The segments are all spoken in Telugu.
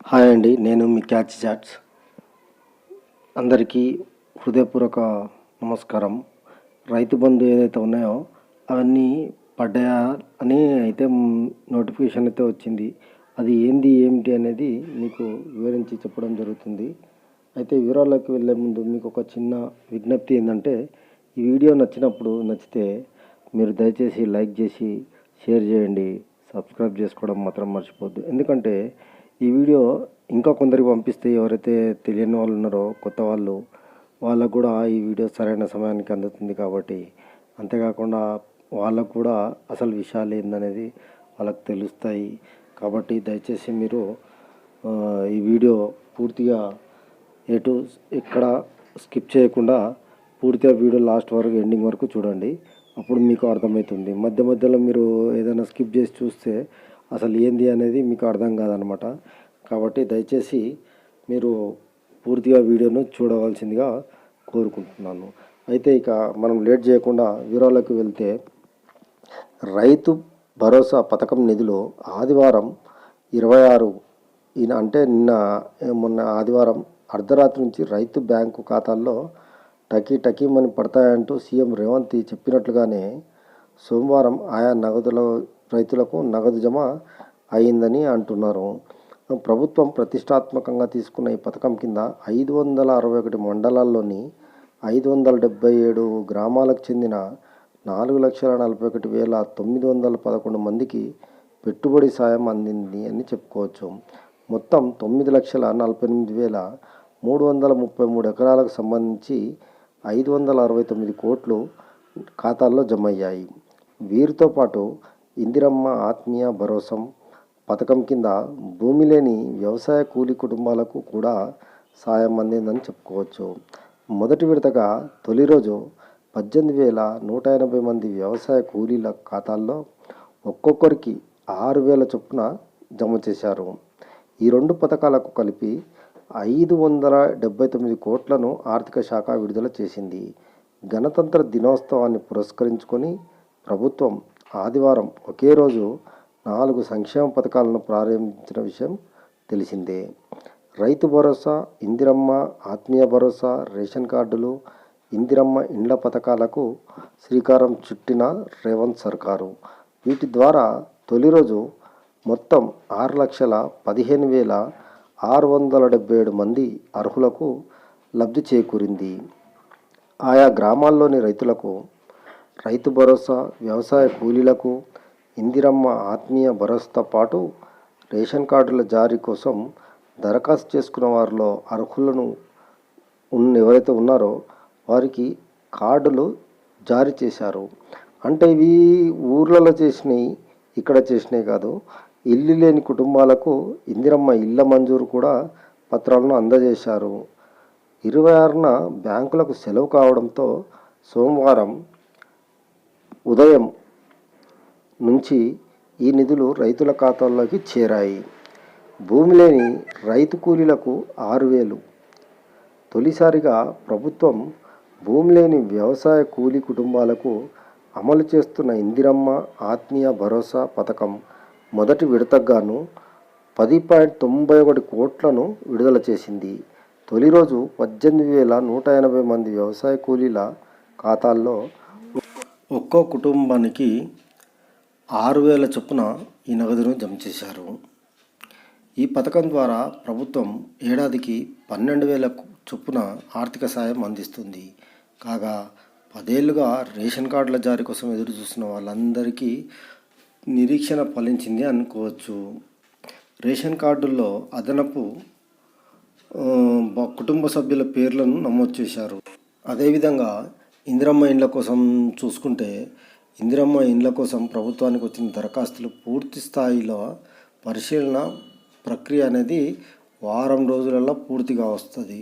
హాయ్ అండి, నేను మీ క్యాచ్ చాట్స్. అందరికీ హృదయపూర్వక నమస్కారం. రైతు బంధు ఏదైతే ఉన్నాయో అవన్నీ పడ్డాయా అని అయితే నోటిఫికేషన్ అయితే వచ్చింది. అది ఏమిటి అనేది మీకు వివరించి చెప్పడం జరుగుతుంది. అయితే వివరాల్లోకి వెళ్ళే ముందు మీకు ఒక చిన్న విజ్ఞప్తి ఏంటంటే, ఈ వీడియో నచ్చితే మీరు దయచేసి లైక్ చేసి షేర్ చేయండి. సబ్స్క్రైబ్ చేసుకోవడం మాత్రం మర్చిపోద్దు. ఎందుకంటే ఈ వీడియో ఇంకా కొందరికి పంపిస్తే ఎవరైతే తెలియని వాళ్ళు ఉన్నారో కొత్త వాళ్ళకు కూడా ఈ వీడియో సరైన సమయానికి అందుతుంది. కాబట్టి అంతేకాకుండా వాళ్ళకు కూడా అసలు విషయాలు ఏందనేది వాళ్ళకు తెలుస్తాయి. కాబట్టి దయచేసి మీరు ఈ వీడియో పూర్తిగా ఎక్కడ స్కిప్ చేయకుండా పూర్తిగా వీడియో లాస్ట్ వరకు ఎండింగ్ వరకు చూడండి. అప్పుడు మీకు అర్థమవుతుంది. మధ్యలో మీరు ఏదైనా స్కిప్ చేసి చూస్తే అసలు ఏంది అనేది మీకు అర్థం కాదనమాట. కాబట్టి దయచేసి మీరు పూర్తిగా వీడియోను చూడవలసిందిగా కోరుకుంటున్నాను. అయితే ఇక మనం లేట్ చేయకుండా వివరాలకు వెళ్తే, రైతు భరోసా పథకం నిధులు ఆదివారం 26 అంటే మొన్న ఆదివారం అర్ధరాత్రి నుంచి రైతు బ్యాంకు ఖాతాల్లో టకీమని పడతాయంటూ సీఎం రేవంత్ చెప్పినట్లుగానే సోమవారం ఆయా రైతులకు నగదు జమ అయిందని అంటున్నారు. ప్రభుత్వం ప్రతిష్టాత్మకంగా తీసుకున్న ఈ పథకం కింద 561 మండలాల్లోని 577 గ్రామాలకు చెందిన 4,41,911 మందికి పెట్టుబడి సాయం అందింది అని చెప్పుకోవచ్చు. మొత్తం 9,48,333 ఎకరాలకు సంబంధించి 569 కోట్లు ఖాతాల్లో జమ అయ్యాయి. వీరితో పాటు ఇందిరమ్మ ఆత్మీయ భరోసా పథకం కింద భూమి లేని వ్యవసాయ కూలీ కుటుంబాలకు కూడా సాయం అందిందని చెప్పుకోవచ్చు. మొదటి విడతగా తొలి రోజు 18,180 మంది వ్యవసాయ కూలీల ఖాతాల్లో ఒక్కొక్కరికి 6,000 చొప్పున జమ చేశారు. ఈ రెండు పథకాలకు కలిపి 579 కోట్లను ఆర్థిక శాఖ విడుదల చేసింది. గణతంత్ర దినోత్సవాన్ని పురస్కరించుకొని ప్రభుత్వం ఆదివారం ఒకే రోజు 4 సంక్షేమ పథకాలను ప్రారంభించిన విషయం తెలిసిందే. రైతు భరోసా, ఇందిరమ్మ ఆత్మీయ భరోసా, రేషన్ కార్డులు, ఇందిరమ్మ ఇండ్ల పథకాలకు శ్రీకారం చుట్టిన రేవంత్ సర్కారు. వీటి ద్వారా తొలి రోజు మొత్తం 6,15,677 మంది అర్హులకు లబ్ధి చేకూరింది. ఆయా గ్రామాల్లోని రైతులకు రైతు భరోసా, వ్యవసాయ కూలీలకు ఇందిరమ్మ ఆత్మీయ భరోసాతో పాటు రేషన్ కార్డుల జారీ కోసం దరఖాస్తు చేసుకున్న వారిలో అర్హులను ఎవరైతే ఉన్నారో వారికి కార్డులు జారీ చేశారు. అంటే ఇవి ఊర్లలో చేసినాయి, ఇక్కడ చేసినాయి కాదు. ఇల్లు లేని కుటుంబాలకు ఇందిరమ్మ ఇళ్ళ మంజూరు కూడా పత్రాలను అందజేశారు. 26న బ్యాంకులకు సెలవు కావడంతో సోమవారం ఉదయం నుంచి ఈ నిధులు రైతుల ఖాతాల్లోకి చేరాయి. భూమి లేని రైతు కూలీలకు 6,000. తొలిసారిగా ప్రభుత్వం భూమి లేని వ్యవసాయ కూలీ కుటుంబాలకు అమలు చేస్తున్న ఇందిరమ్మ ఆత్మీయ భరోసా పథకం మొదటి విడతగాను 10.91 కోట్లను విడుదల చేసింది. తొలి రోజు 18,180 మంది వ్యవసాయ కూలీల ఖాతాల్లో ఒక్కో కుటుంబానికి 6,000 చొప్పున ఈ నగదును జమ చేశారు. ఈ పథకం ద్వారా ప్రభుత్వం ఏడాదికి 12,000 చొప్పున ఆర్థిక సాయం అందిస్తుంది. కాగా 10 ఏళ్లుగా రేషన్ కార్డుల జారీ కోసం ఎదురు చూస్తున్న వాళ్ళందరికీ నిరీక్షణ ఫలించింది అనుకోవచ్చు. రేషన్ కార్డుల్లో అదనపు కుటుంబ సభ్యుల పేర్లను నమోదు చేశారు. అదేవిధంగా ఇందిరమ్మ ఇండ్ల కోసం చూసుకుంటే, ఇందిరమ్మ ఇండ్ల కోసం ప్రభుత్వానికి వచ్చిన దరఖాస్తులు పూర్తి స్థాయిలో పరిశీలన ప్రక్రియ అనేది వారం రోజులలో పూర్తిగా వస్తుంది.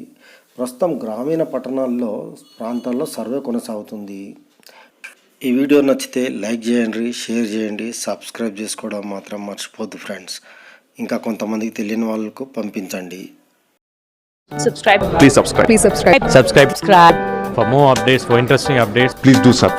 ప్రస్తుతం గ్రామీణ ప్రాంతాల్లో సర్వే కొనసాగుతుంది. ఈ వీడియో నచ్చితే లైక్ చేయండి, షేర్ చేయండి, సబ్స్క్రైబ్ చేసుకోవడం మాత్రం మర్చిపోద్దు ఫ్రెండ్స్. ఇంకా కొంతమందికి తెలియని వాళ్ళకు పంపించండి. Please subscribe. For more updates, for interesting updates, please do subscribe.